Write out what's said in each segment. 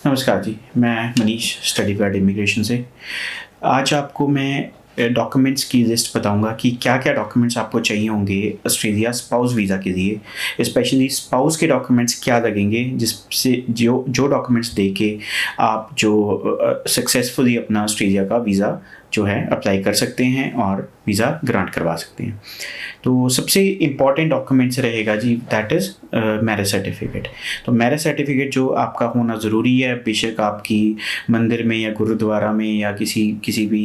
नमस्कार जी, मैं Manish study guide immigration से। आज आपको मैं डॉक्यूमेंट्स की लिस्ट बताऊंगा कि क्या क्या डॉक्यूमेंट्स आपको चाहिए होंगे ऑस्ट्रेलिया स्पाउस वीज़ा के लिए। स्पेशली स्पाउस के डॉक्यूमेंट्स क्या लगेंगे, जिससे जो जो डॉक्यूमेंट्स दे के आप जो सक्सेसफुली अपना ऑस्ट्रेलिया का वीज़ा जो है अप्लाई कर सकते हैं और वीज़ा ग्रांट करवा सकते हैं। तो सबसे इम्पॉर्टेंट डॉक्यूमेंट्स रहेगा जी, दैट इज़ मैरिज सर्टिफिकेट। तो मैरिज सर्टिफिकेट जो आपका होना ज़रूरी है, बेशक आपकी मंदिर में या गुरुद्वारा में या किसी भी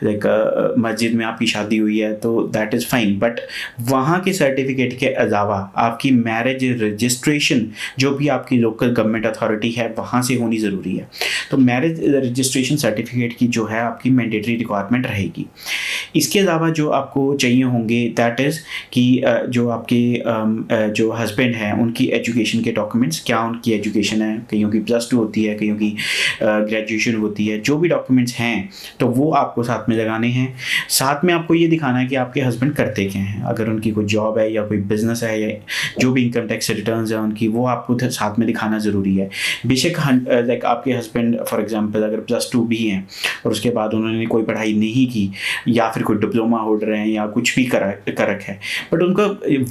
लाइक मस्जिद में आपकी शादी हुई है तो दैट इज़ फाइन, बट वहाँ के सर्टिफिकेट के अलावा आपकी मैरिज रजिस्ट्रेशन जो भी आपकी लोकल गवर्नमेंट अथॉरिटी है वहाँ से होनी ज़रूरी है। तो मैरिज रजिस्ट्रेशन सर्टिफिकेट की जो है आपकी मैंडेटरी रिक्वायरमेंट रहेगी। इसके अलावा जो आपको चाहिए होंगे दैट इज़ कि जो आपके जो हस्बैंड हैं उनकी एजुकेशन के डॉक्यूमेंट्स, क्या उनकी एजुकेशन है, कईयों की +2 होती है, कईयों की ग्रेजुएशन होती है, जो भी डॉक्यूमेंट्स हैं तो वो आपको साथ में लगाने हैं। साथ में आपको ये दिखाना है कि आपके हस्बैंड करते क्या हैं, अगर उनकी कोई जॉब है या कोई बिजनेस है या जो भी इनकम टैक्स रिटर्न्स है उनकी, वो आपको साथ में दिखाना ज़रूरी है। बेशक लाइक आपके हस्बैंड फॉर एग्जांपल अगर +2 भी हैं और उसके बाद उन्होंने कोई पढ़ाई नहीं की या फिर कोई डिप्लोमा होल्डर हैं या कुछ भी कर रखा है, बट उनका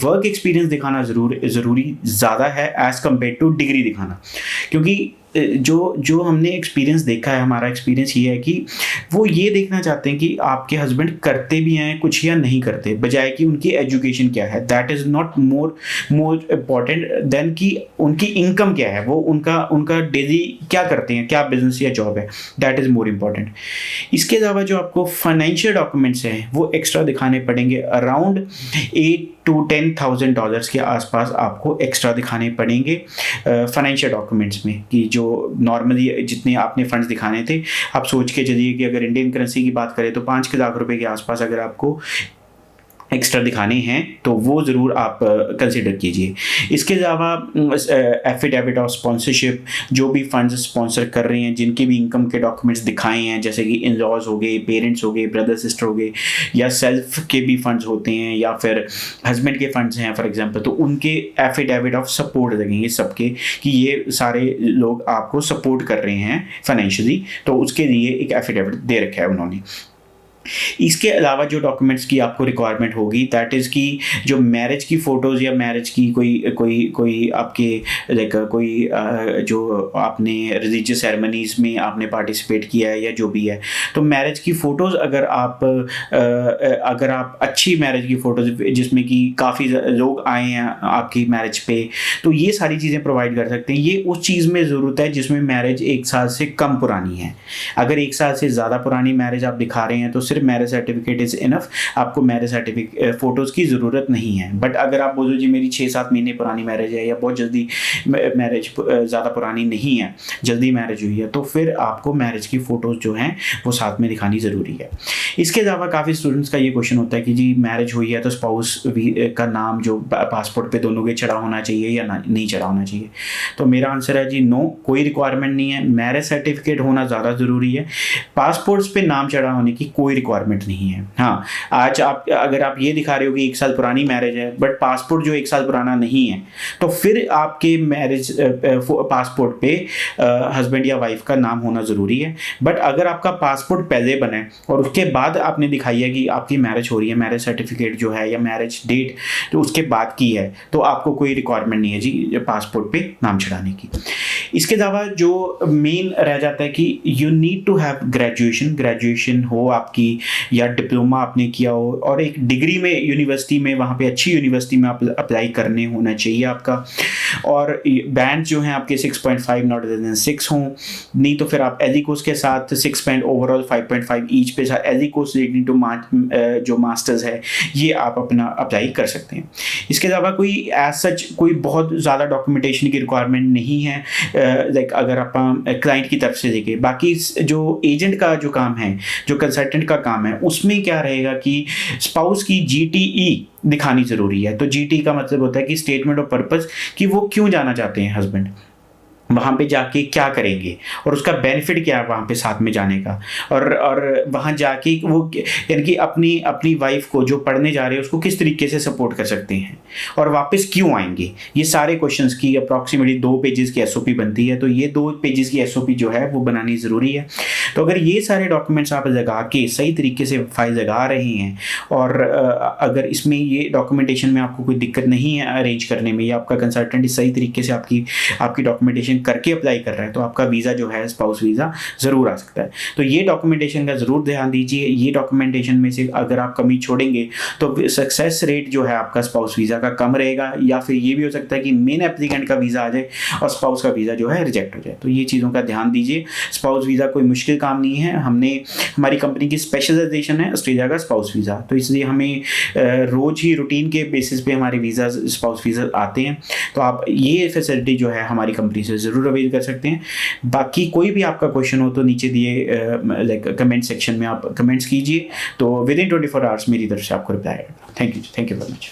वर्क एक्सपीरियंस दिखाना ज़रूरी ज़्यादा है एज़ कम्पेयर टू डिग्री दिखाना। क्योंकि जो हमने एक्सपीरियंस देखा है, हमारा एक्सपीरियंस ये है कि वो ये देखना चाहते हैं कि आपके हस्बैंड करते भी हैं कुछ या नहीं करते, बजाय कि उनकी एजुकेशन क्या है। That is not more important than कि उनकी इनकम क्या है, वो उनका डेली क्या करते हैं, क्या बिजनेस या जॉब है, दैट इज़ मोर इम्पॉर्टेंट। इसके अलावा जो आपको फाइनेंशियल डॉक्यूमेंट्स हैं वो एक्स्ट्रा दिखाने पड़ेंगे। अराउंड $8,000 to $10,000 के आसपास आपको एक्स्ट्रा दिखाने पड़ेंगे फाइनेंशियल डॉक्यूमेंट्स में, कि जो नॉर्मली जितने आपने फंड्स दिखाने थे, आप सोच के चलिए कि अगर इंडियन करेंसी की बात करें तो 5 लाख रुपए के आसपास अगर आपको एक्स्ट्रा दिखाने हैं तो वो ज़रूर आप कंसिडर कीजिए। इसके अलावा एफिडेविट ऑफ स्पॉन्सरशिप, जो भी फंड्स स्पॉन्सर कर रहे हैं जिनके भी इनकम के डॉक्यूमेंट्स दिखाए हैं, जैसे कि इन लॉज हो गए, पेरेंट्स हो गए, ब्रदर सिस्टर हो गए, या सेल्फ के भी फंड्स होते हैं या फिर हस्बैंड के फंड्स हैं फॉर एग्जांपल, तो उनके एफिडेविट ऑफ सपोर्ट लगेंगे सबके, कि ये सारे लोग आपको सपोर्ट कर रहे हैं फाइनेंशियली, तो उसके लिए एक एफिडेविट दे रखा है उन्होंने। इसके अलावा जो डॉक्यूमेंट्स की आपको रिक्वायरमेंट होगी दैट इज़ कि जो मैरिज की फ़ोटोज़ या मैरिज की कोई आपके लाइक कोई जो आपने रिलीजियस सेरेमनीज़ में आपने पार्टिसिपेट किया है या जो भी है, तो मैरिज की फ़ोटोज़ अगर आप अच्छी मैरिज की फ़ोटोज़ जिसमें कि काफ़ी लोग आए हैं आपकी मैरिज पे, तो ये सारी चीज़ें प्रोवाइड कर सकते हैं। ये उस चीज़ में ज़रूरत है जिसमें मैरिज 1 साल से कम पुरानी है। अगर 1 साल से ज़्यादा पुरानी मैरिज आप दिखा रहे हैं तो सिर्फ मैरिज सर्टिफिकेट इज़ इनफ, आपको मैरिज सर्टिफिकेट फ़ोटोज़ की ज़रूरत नहीं है। बट अगर आप बोलो जी मेरी 6-7 महीने पुरानी मैरिज है या बहुत जल्दी मैरिज ज़्यादा पुरानी नहीं है, जल्दी मैरिज हुई है, तो फिर आपको मैरिज की फ़ोटोज़ जो हैं वो साथ में दिखानी ज़रूरी है। इसके अलावा काफ़ी स्टूडेंट्स का ये क्वेश्चन होता है कि जी मैरिज हुई है तो स्पाउस का नाम जो पासपोर्ट पे दोनों के चढ़ा होना चाहिए या नहीं चढ़ा होना चाहिए। तो मेरा आंसर है जी नो, कोई रिक्वायरमेंट नहीं है। मैरिज सर्टिफिकेट होना ज़्यादा ज़रूरी है, पासपोर्ट्स पे नाम चढ़ा होने की कोई रिक्वायरमेंट नहीं है। हाँ, आज अगर आप ये दिखा रहे हो कि 1 साल पुरानी मैरिज है बट पासपोर्ट जो 1 साल पुराना नहीं है, तो फिर आपके मैरिज पासपोर्ट पे हस्बैंड या वाइफ का नाम होना ज़रूरी है। बट अगर आपका पासपोर्ट पहले बना है और उसके बाद आपने दिखाई है कि आपकी मैरिज हो रही है, मैरिज सर्टिफिकेट जो है या मैरिज डेट तो उसके बाद की है, तो आपको कोई रिक्वायरमेंट नहीं है जी पासपोर्ट पे नाम चढ़ाने की। इसके अलावा जो मेन रह जाता है कि you need to have graduation हो आपकी, या डिप्लोमा आपने किया हो, और एक डिग्री में यूनिवर्सिटी में, वहाँ पे अच्छी यूनिवर्सिटी में आप अप्लाई करने होना चाहिए आपका, और बैंड जो हैं आपके 6.5 नॉट लेस देन 6 हों। नहीं तो फिर आप एलिकोस के साथ 6 बैंड ओवरऑल 5.5 ईच पे एलिकोस रीडिंग टू जो मास्टर्स है ये आप अपना अप्लाई कर सकते हैं। इसके अलावा कोई एज सच कोई बहुत ज़्यादा डॉक्यूमेंटेशन की रिक्वायरमेंट नहीं है, लाइक अगर आप क्लाइंट की तरफ से देखें। बाकी जो एजेंट का जो काम है, जो कंसल्टेंट का काम है, उसमें क्या रहेगा कि स्पाउस की GTE दिखानी ज़रूरी है। तो GTE का मतलब होता है कि स्टेटमेंट ऑफ पर्पस, कि वो क्यों जाना चाहते हैं हस्बैंड, वहाँ पे जाके क्या करेंगे और उसका बेनिफिट क्या है वहाँ पे साथ में जाने का, और वहाँ जाके वो यानी कि अपनी अपनी वाइफ को जो पढ़ने जा रहे हैं उसको किस तरीके से सपोर्ट कर सकते हैं और वापस क्यों आएंगे। ये सारे क्वेश्चंस की अप्रॉक्सीमेटली 2 पेजेस की एसओपी बनती है, तो ये 2 पेजेस की एसओपी जो है वो बनानी ज़रूरी है। तो अगर ये सारे डॉक्यूमेंट्स आप जगा के सही तरीके से फाइल जगा रहे हैं और अगर इसमें ये डॉक्यूमेंटेशन में आपको कोई दिक्कत नहीं है अरेंज करने में, या आपका कंसल्टेंट सही तरीके से आपकी डॉक्यूमेंटेशन करके अप्लाई कर रहा है, तो आपका वीज़ा जो है स्पाउस वीज़ा ज़रूर आ सकता है। तो ये डॉक्यूमेंटेशन का ज़रूर ध्यान दीजिए। ये डॉक्यूमेंटेशन में से अगर आप कमी छोड़ेंगे तो सक्सेस रेट जो है आपका स्पाउस वीज़ा का कम रहेगा, या फिर ये भी हो सकता है कि मेन एप्लीकेंट का वीज़ा आ जाए और स्पाउस का वीज़ा जो है रिजेक्ट हो जाए। तो ये चीज़ों का ध्यान दीजिए। स्पाउस वीज़ा कोई मुश्किल काम नहीं है। हमारी कंपनी की स्पेशलाइजेशन है ऑस्ट्रेलिया का स्पाउस वीज़ा, तो इसलिए हमें रोज़ ही रूटीन के बेसिस पे हमारे वीज़ा स्पाउस वीज़ा आते हैं। तो आप ये फैसिलिटी जो है हमारी कंपनी से ज़रूर अवेल कर सकते हैं। बाकी कोई भी आपका क्वेश्चन हो तो नीचे दिए कमेंट सेक्शन में आप कमेंट्स कीजिए, तो विद इन 24 आवर्स मेरी तरफ से आपको रिप्लाई आएगा। Thank you very much.